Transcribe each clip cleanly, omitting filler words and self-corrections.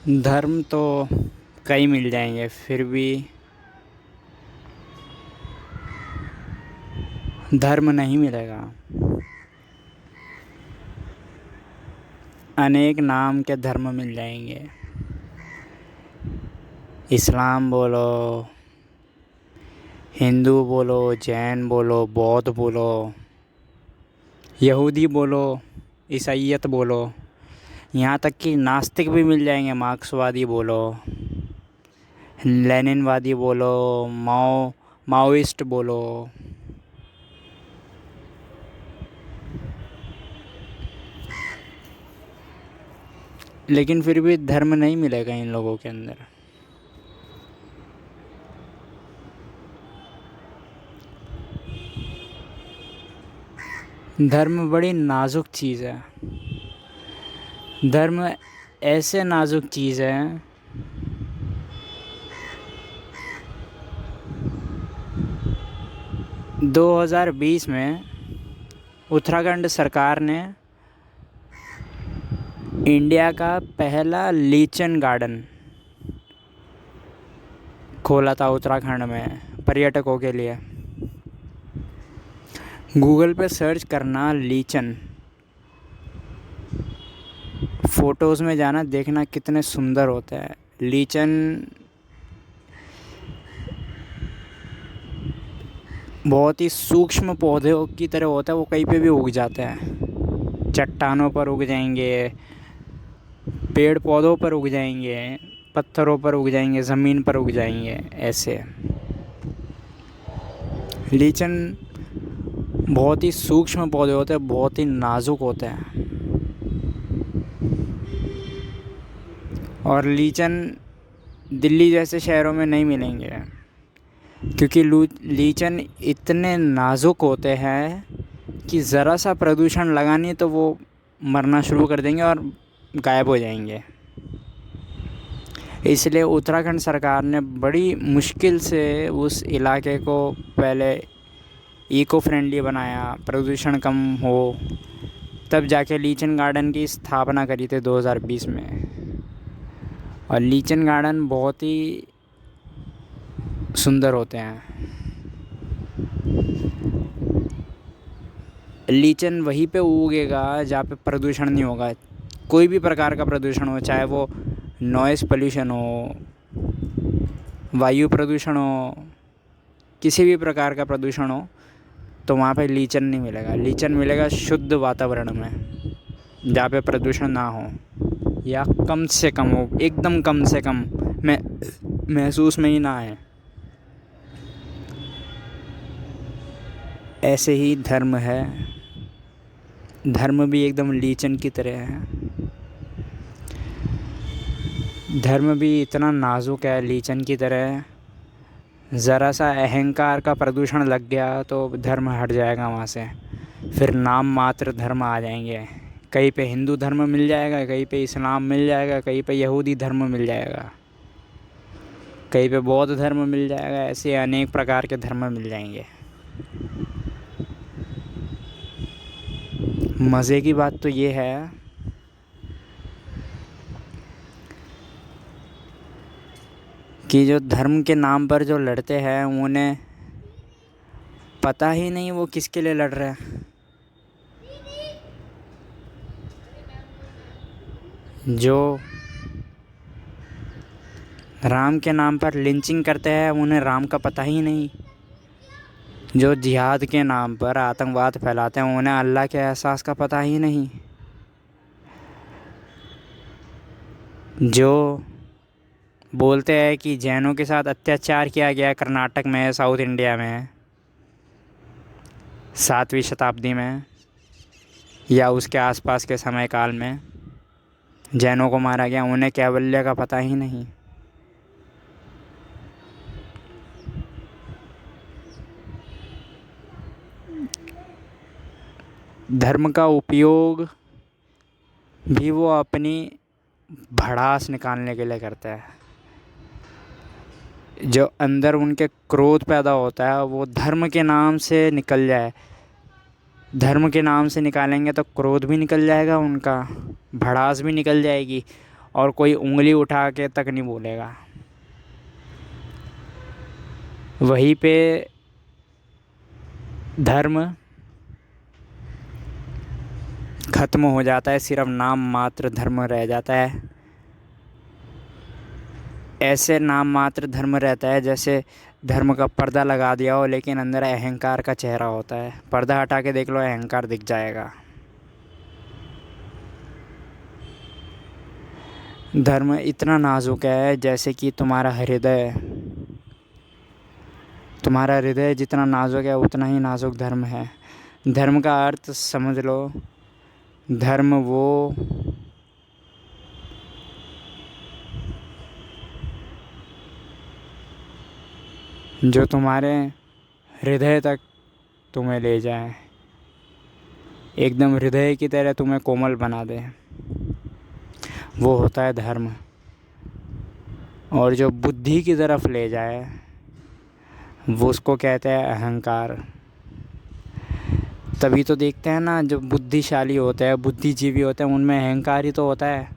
धर्म तो कई मिल जाएंगे, फिर भी धर्म नहीं मिलेगा। अनेक नाम के धर्म मिल जाएंगे। इस्लाम बोलो, हिंदू बोलो, जैन बोलो, बौद्ध बोलो, यहूदी बोलो, ईसाईयत बोलो, यहाँ तक कि नास्तिक भी मिल जाएंगे। मार्क्सवादी बोलो, लेनिनवादी बोलो, माओइस्ट बोलो। लेकिन फिर भी धर्म नहीं मिलेगा इन लोगों के अंदर। धर्म बड़ी नाजुक चीज़ है। धर्म ऐसे नाजुक चीज़ है, 2020 में उत्तराखंड सरकार ने इंडिया का पहला लीचन गार्डन खोला था उत्तराखंड में पर्यटकों के लिए। गूगल पे सर्च करना लीचन, फ़ोटोज़ में जाना, देखना कितने सुंदर होते हैं। लीचन बहुत ही सूक्ष्म पौधे की तरह होता है, वो कहीं पे भी उग जाते हैं। चट्टानों पर उग जाएंगे, पेड़ पौधों पर उग जाएंगे, पत्थरों पर उग जाएंगे, ज़मीन पर उग जाएंगे। ऐसे लीचन बहुत ही सूक्ष्म पौधे होते हैं, बहुत ही नाजुक होते हैं। और लीचन दिल्ली जैसे शहरों में नहीं मिलेंगे, क्योंकि लीचन इतने नाजुक होते हैं कि ज़रा सा प्रदूषण लगानी तो वो मरना शुरू कर देंगे और गायब हो जाएंगे। इसलिए उत्तराखंड सरकार ने बड़ी मुश्किल से उस इलाके को पहले इको फ्रेंडली बनाया, प्रदूषण कम हो, तब जाके लीचन गार्डन की स्थापना करी थी 2020 में। और लीचन गार्डन बहुत ही सुंदर होते हैं। लीचन वहीं पे उगेगा जहाँ पे प्रदूषण नहीं होगा। कोई भी प्रकार का प्रदूषण हो, चाहे वो नॉइज़ पोल्यूशन हो, वायु प्रदूषण हो, किसी भी प्रकार का प्रदूषण हो, तो वहाँ पे लीचन नहीं मिलेगा। लीचन मिलेगा शुद्ध वातावरण में, जहाँ पे प्रदूषण ना हो या कम से कम हो, एकदम कम से कम महसूस में ही ना आए। ऐसे ही धर्म है। धर्म भी एकदम लीचन की तरह है। धर्म भी इतना नाजुक है लीचन की तरह। ज़रा सा अहंकार का प्रदूषण लग गया तो धर्म हट जाएगा वहाँ से। फिर नाम मात्र धर्म आ जाएंगे। कहीं पे हिंदू धर्म मिल जाएगा, कहीं पे इस्लाम मिल जाएगा, कहीं पे यहूदी धर्म मिल जाएगा, कहीं पे बौद्ध धर्म मिल जाएगा। ऐसे अनेक प्रकार के धर्म मिल जाएंगे। मज़े की बात तो ये है कि जो धर्म के नाम पर जो लड़ते हैं, उन्हें पता ही नहीं वो किसके लिए लड़ रहे हैं। जो राम के नाम पर लिंचिंग करते हैं, उन्हें राम का पता ही नहीं। जो जिहाद के नाम पर आतंकवाद फैलाते हैं, उन्हें अल्लाह के एहसास का पता ही नहीं। जो बोलते हैं कि जैनों के साथ अत्याचार किया गया कर्नाटक में, साउथ इंडिया में 7वीं शताब्दी में या उसके आसपास के समय काल में जैनों को मारा गया, उन्हें कैवल्य का पता ही नहीं। धर्म का उपयोग भी वो अपनी भड़ास निकालने के लिए करता है। जो अंदर उनके क्रोध पैदा होता है, वो धर्म के नाम से निकल जाए। धर्म के नाम से निकालेंगे तो क्रोध भी निकल जाएगा उनका, भड़ास भी निकल जाएगी, और कोई उंगली उठा के तक नहीं बोलेगा। वहीं पे धर्म खत्म हो जाता है, सिर्फ नाम मात्र धर्म रह जाता है। ऐसे नाम मात्र धर्म रहता है जैसे धर्म का पर्दा लगा दिया हो लेकिन अंदर अहंकार का चेहरा होता है। पर्दा हटा के देख लो, अहंकार दिख जाएगा। धर्म इतना नाजुक है जैसे कि तुम्हारा हृदय जितना नाजुक है उतना ही नाजुक धर्म है। धर्म का अर्थ समझ लो, धर्म वो जो तुम्हारे हृदय तक तुम्हें ले जाए, एकदम हृदय की तरह तुम्हें कोमल बना दे, वो होता है धर्म। और जो बुद्धि की तरफ ले जाए वो उसको कहते हैं अहंकार। तभी तो देखते हैं ना, जो बुद्धिशाली होते हैं, बुद्धिजीवी होते हैं, उनमें अहंकार ही तो होता है।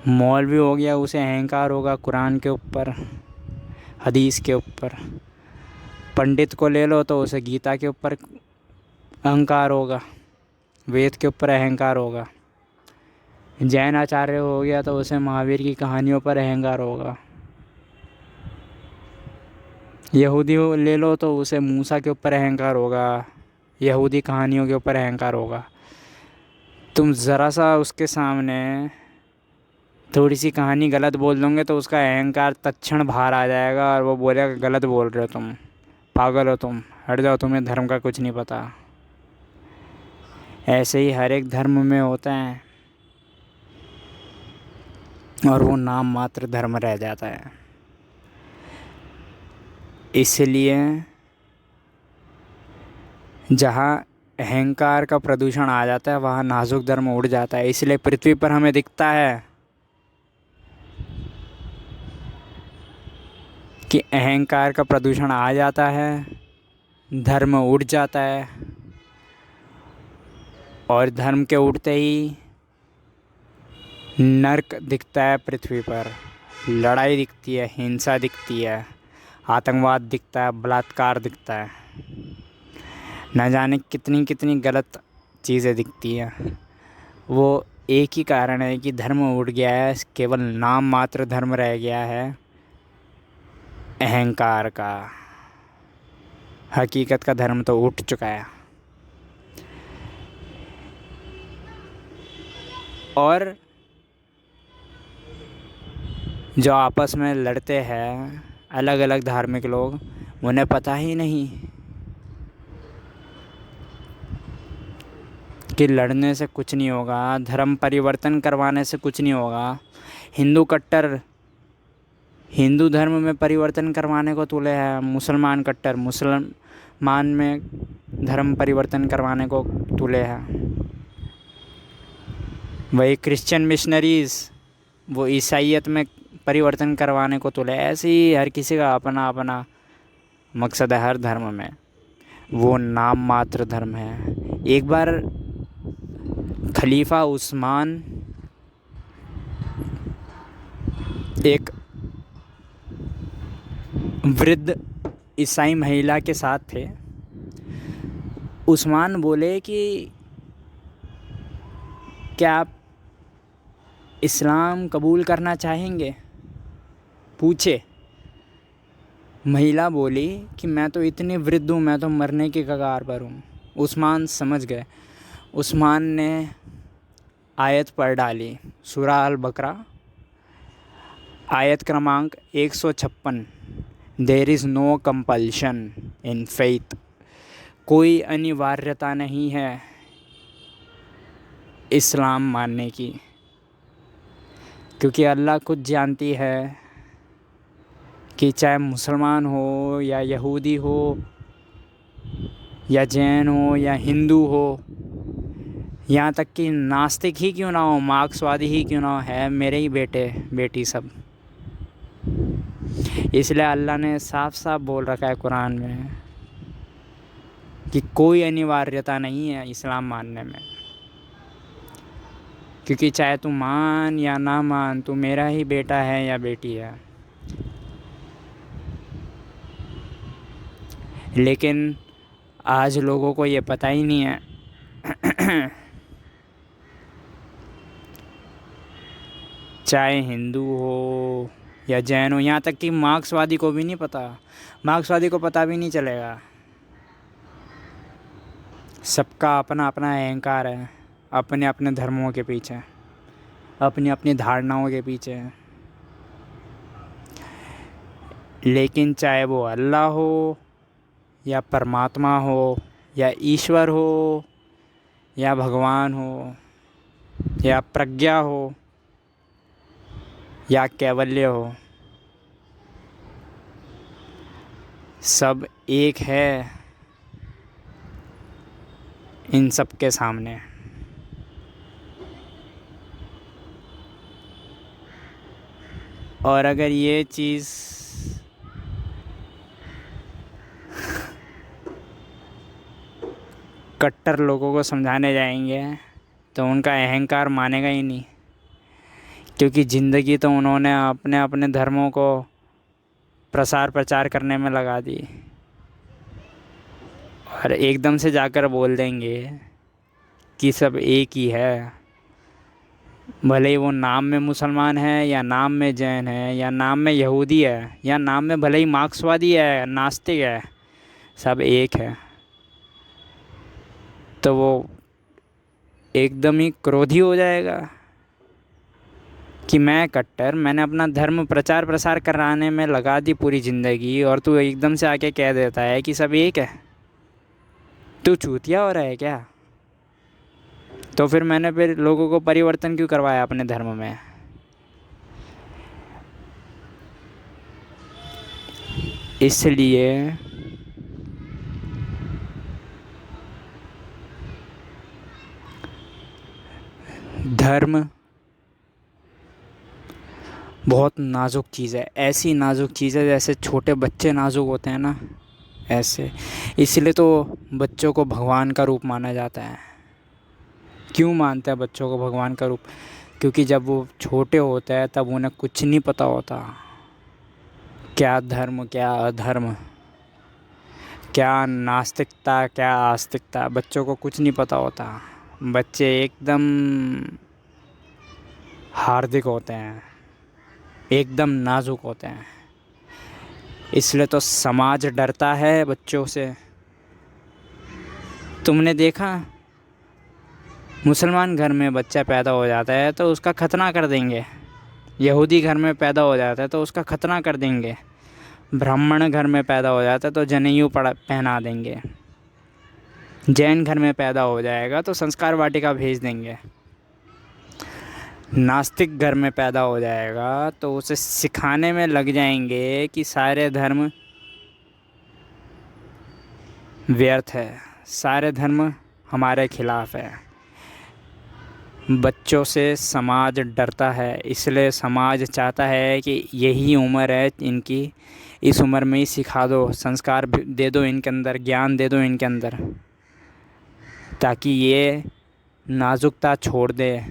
मौलवी हो गया, उसे अहंकार होगा कुरान के ऊपर, हदीस के ऊपर। पंडित को ले लो तो उसे गीता के ऊपर अहंकार होगा, वेद के ऊपर अहंकार होगा। जैन आचार्य हो गया तो उसे महावीर की कहानियों पर अहंकार होगा। यहूदी ले लो तो उसे मूसा के ऊपर अहंकार होगा, यहूदी कहानियों के ऊपर अहंकार होगा। तुम ज़रा सा उसके सामने थोड़ी सी कहानी गलत बोल दोगे तो उसका अहंकार तत्क्षण बाहर आ जाएगा और वो बोलेगा गलत बोल रहे हो तुम, पागल हो तुम, हट जाओ, तुम्हें धर्म का कुछ नहीं पता। ऐसे ही हर एक धर्म में होता है और वो नाम मात्र धर्म रह जाता है। इसलिए जहाँ अहंकार का प्रदूषण आ जाता है वहाँ नाजुक धर्म उड़ जाता है। इसलिए पृथ्वी पर हमें दिखता है कि अहंकार का प्रदूषण आ जाता है, धर्म उड़ जाता है, और धर्म के उड़ते ही नर्क दिखता है पृथ्वी पर। लड़ाई दिखती है, हिंसा दिखती है, आतंकवाद दिखता है, बलात्कार दिखता है, न जाने कितनी कितनी गलत चीज़ें दिखती हैं। वो एक ही कारण है कि धर्म उड़ गया है, केवल नाम मात्र धर्म रह गया है अहंकार का। हकीकत का धर्म तो उठ चुका है। और जो आपस में लड़ते हैं अलग अलग धार्मिक लोग, उन्हें पता ही नहीं कि लड़ने से कुछ नहीं होगा, धर्म परिवर्तन करवाने से कुछ नहीं होगा। हिंदू कट्टर हिंदू धर्म में परिवर्तन करवाने को तुले हैं, मुसलमान कट्टर मुसलमान में धर्म परिवर्तन करवाने को तुले हैं। वही क्रिश्चियन मिशनरीज़ वो ईसाइयत में परिवर्तन करवाने को तुले। ऐसे ही हर किसी का अपना अपना मकसद है हर धर्म में। वो नाम मात्र धर्म है। एक बार खलीफा उस्मान एक वृद्ध ईसाई महिला के साथ थे। उस्मान बोले कि क्या आप इस्लाम कबूल करना चाहेंगे, पूछे। महिला बोली कि मैं तो इतनी वृद्ध हूँ, मैं तो मरने की कगार पर हूँ। उस्मान समझ गए। उस्मान ने आयत पढ़ डाली, सूरा अल बकरा आयत क्रमांक 156, there is no compulsion in faith. कोई अनिवार्यता नहीं है इस्लाम मानने की, क्योंकि अल्लाह खुद जानती है कि चाहे मुसलमान हो या यहूदी हो या जैन हो या हिंदू हो, यहाँ तक कि नास्तिक ही क्यों ना हो, मार्क्सवादी ही क्यों ना हो, है मेरे ही बेटे बेटी सब। इसलिए अल्लाह ने साफ साफ बोल रखा है कुरान में कि कोई अनिवार्यता नहीं है इस्लाम मानने में। क्योंकि चाहे तू मान या ना मान, तू मेरा ही बेटा है या बेटी है। लेकिन आज लोगों को ये पता ही नहीं है। चाहे हिंदू हो या जैन हो, यहाँ तक कि मार्क्सवादी को भी नहीं पता। मार्क्सवादी को पता भी नहीं चलेगा। सबका अपना अपना अहंकार है, अपने अपने धर्मों के पीछे, अपनी अपनी धारणाओं के पीछे। लेकिन चाहे वो अल्लाह हो या परमात्मा हो या ईश्वर हो या भगवान हो या प्रज्ञा हो या कैवल्य हो, सब एक है इन सब के सामने। और अगर ये चीज़ कट्टर लोगों को समझाने जाएंगे तो उनका अहंकार मानेगा ही नहीं, क्योंकि ज़िंदगी तो उन्होंने अपने अपने धर्मों को प्रसार प्रचार करने में लगा दी। और एकदम से जाकर बोल देंगे कि सब एक ही है, भले ही वो नाम में मुसलमान है या नाम में जैन है या नाम में यहूदी है या नाम में भले ही मार्क्सवादी है, नास्तिक है, सब एक है। तो वो एकदम ही क्रोधी हो जाएगा कि मैं कट्टर, मैंने अपना धर्म प्रचार प्रसार कराने में लगा दी पूरी ज़िंदगी, और तू एकदम से आके कह देता है कि सब एक है। तू चूतिया हो रहा है क्या? तो फिर मैंने फिर लोगों को परिवर्तन क्यों करवाया अपने धर्म में? इसलिए धर्म बहुत नाजुक चीज़ है। ऐसी नाजुक चीज़ है जैसे छोटे बच्चे नाजुक होते हैं ना, ऐसे। इसलिए तो बच्चों को भगवान का रूप माना जाता है। क्यों मानते हैं बच्चों को भगवान का रूप? क्योंकि जब वो छोटे होते हैं तब उन्हें कुछ नहीं पता होता, क्या धर्म क्या अधर्म, क्या नास्तिकता क्या आस्तिकता। बच्चों को कुछ नहीं पता होता। बच्चे एकदम हार्दिक होते हैं, एकदम नाजुक होते हैं। इसलिए तो समाज डरता है बच्चों से। तुमने देखा, मुसलमान घर में बच्चा पैदा हो जाता है तो उसका खतना कर देंगे, यहूदी घर में पैदा हो जाता है तो उसका खतना कर देंगे, ब्राह्मण घर में पैदा हो जाता है तो जनेऊ पहना देंगे, जैन घर में पैदा हो जाएगा तो संस्कार वाटिका भेज देंगे, नास्तिक घर में पैदा हो जाएगा तो उसे सिखाने में लग जाएंगे कि सारे धर्म व्यर्थ है, सारे धर्म हमारे खिलाफ है। बच्चों से समाज डरता है, इसलिए समाज चाहता है कि यही उम्र है इनकी, इस उम्र में ही सिखा दो, संस्कार दे दो इनके अंदर, ज्ञान दे दो इनके अंदर, ताकि ये नाजुकता छोड़ दे,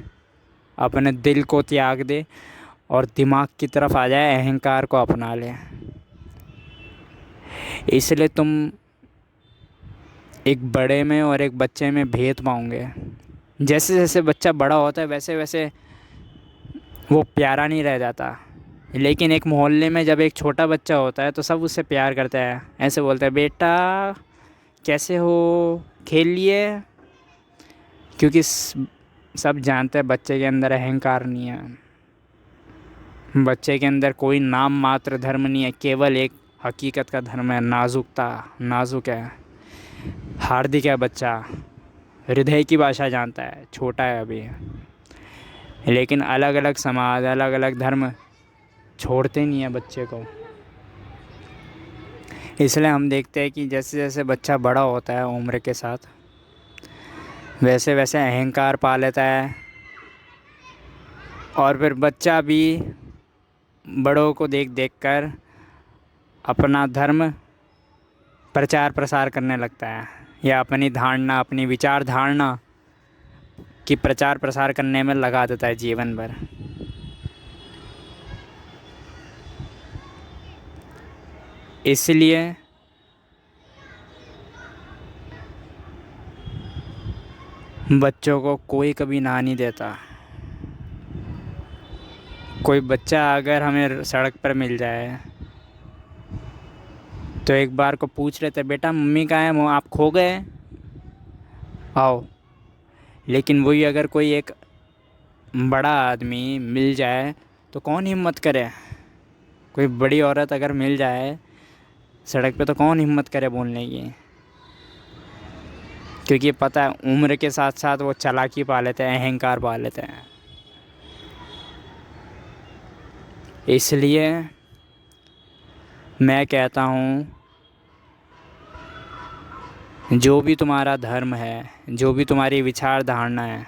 अपने दिल को त्याग दे और दिमाग की तरफ आ जाए, अहंकार को अपना ले। इसलिए तुम एक बड़े में और एक बच्चे में भेद पाओगे। जैसे जैसे बच्चा बड़ा होता है वैसे वैसे वो प्यारा नहीं रह जाता। लेकिन एक मोहल्ले में जब एक छोटा बच्चा होता है तो सब उससे प्यार करते हैं, ऐसे बोलते हैं, बेटा कैसे हो, खेल लिए। क्योंकि सब जानते हैं बच्चे के अंदर अहंकार नहीं है, बच्चे के अंदर कोई नाम मात्र धर्म नहीं है, केवल एक हकीकत का धर्म है, नाजुकता। नाजुक है, हार्दिक है बच्चा, हृदय की भाषा जानता है, छोटा है अभी। लेकिन अलग अलग समाज, अलग अलग धर्म छोड़ते नहीं है बच्चे को। इसलिए हम देखते हैं कि जैसे जैसे बच्चा बड़ा होता है उम्र के साथ, वैसे वैसे अहंकार पा लेता है, और फिर बच्चा भी बड़ों को देख देख कर अपना धर्म प्रचार प्रसार करने लगता है, या अपनी धारणा, अपनी विचार धारणा कि प्रचार प्रसार करने में लगा देता है जीवन भर। इसलिए बच्चों को कोई कभी ना नहीं देता। कोई बच्चा अगर हमें सड़क पर मिल जाए तो एक बार को पूछ लेते, बेटा मम्मी कहाँ है, आप खो गए, आओ। लेकिन वही अगर कोई एक बड़ा आदमी मिल जाए तो कौन हिम्मत करे। कोई बड़ी औरत अगर मिल जाए सड़क पे तो कौन हिम्मत करे बोलने की, क्योंकि पता है उम्र के साथ साथ वो चालाकी पा लेते हैं, अहंकार पा लेते हैं। इसलिए मैं कहता हूँ, जो भी तुम्हारा धर्म है, जो भी तुम्हारी विचारधारणा है,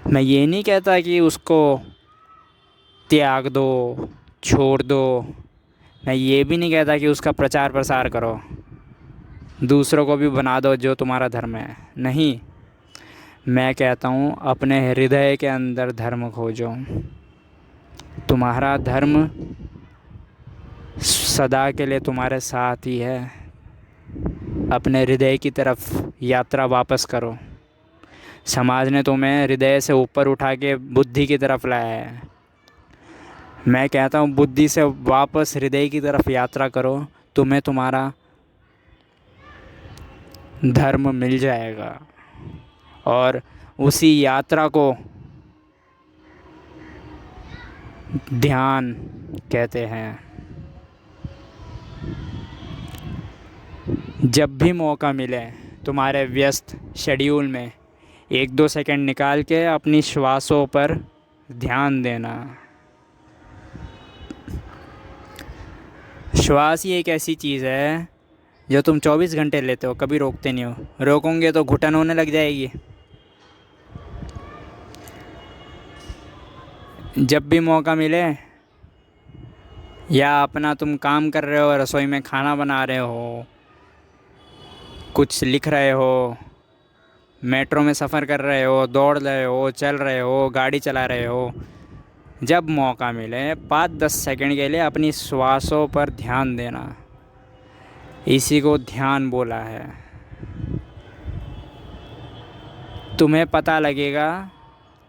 मैं ये नहीं कहता कि उसको त्याग दो, छोड़ दो। मैं ये भी नहीं कहता कि उसका प्रचार प्रसार करो, दूसरों को भी बना दो जो तुम्हारा धर्म है। नहीं, मैं कहता हूँ अपने हृदय के अंदर धर्म खोजो। तुम्हारा धर्म सदा के लिए तुम्हारे साथ ही है। अपने हृदय की तरफ यात्रा वापस करो। समाज ने तुम्हें हृदय से ऊपर उठा के बुद्धि की तरफ लाया है। मैं कहता हूँ बुद्धि से वापस हृदय की तरफ यात्रा करो, तुम्हें तुम्हारा धर्म मिल जाएगा। और उसी यात्रा को ध्यान कहते हैं। जब भी मौका मिले तुम्हारे व्यस्त शेड्यूल में 1-2 सेकंड निकाल के अपनी श्वासों पर ध्यान देना। श्वास ही एक ऐसी चीज़ है जो तुम 24 घंटे लेते हो, कभी रोकते नहीं हो। रोकोगे तो घुटन होने लग जाएगी। जब भी मौका मिले, या अपना तुम काम कर रहे हो, रसोई में खाना बना रहे हो, कुछ लिख रहे हो, मेट्रो में सफ़र कर रहे हो, दौड़ रहे हो, चल रहे हो, गाड़ी चला रहे हो, जब मौका मिले 5-10 सेकंड के लिए अपनी श्वासों पर ध्यान देना। इसी को ध्यान बोला है। तुम्हें पता लगेगा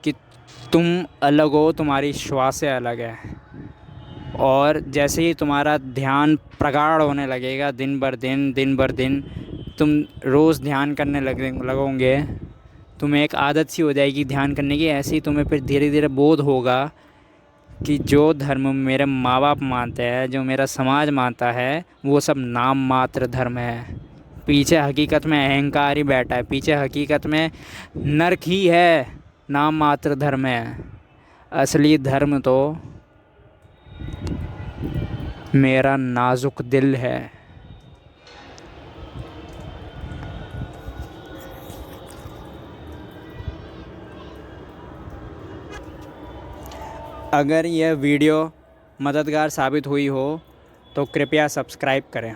कि तुम अलग हो, तुम्हारी श्वासें अलग है। और जैसे ही तुम्हारा ध्यान प्रगाढ़ होने लगेगा दिन भर दिन, तुम रोज़ ध्यान करने लगोगे, तुम्हें एक आदत सी हो जाएगी ध्यान करने की। ऐसे ही तुम्हें फिर धीरे धीरे बोध होगा कि जो धर्म मेरे माँ बाप मानते हैं, जो मेरा समाज मानता है, वो सब नाम मात्र धर्म है। पीछे हकीकत में अहंकार ही बैठा है, पीछे हकीकत में नर्क ही है, नाम मात्र धर्म है। असली धर्म तो मेरा नाजुक दिल है। अगर यह वीडियो मददगार साबित हुई हो तो कृपया सब्सक्राइब करें।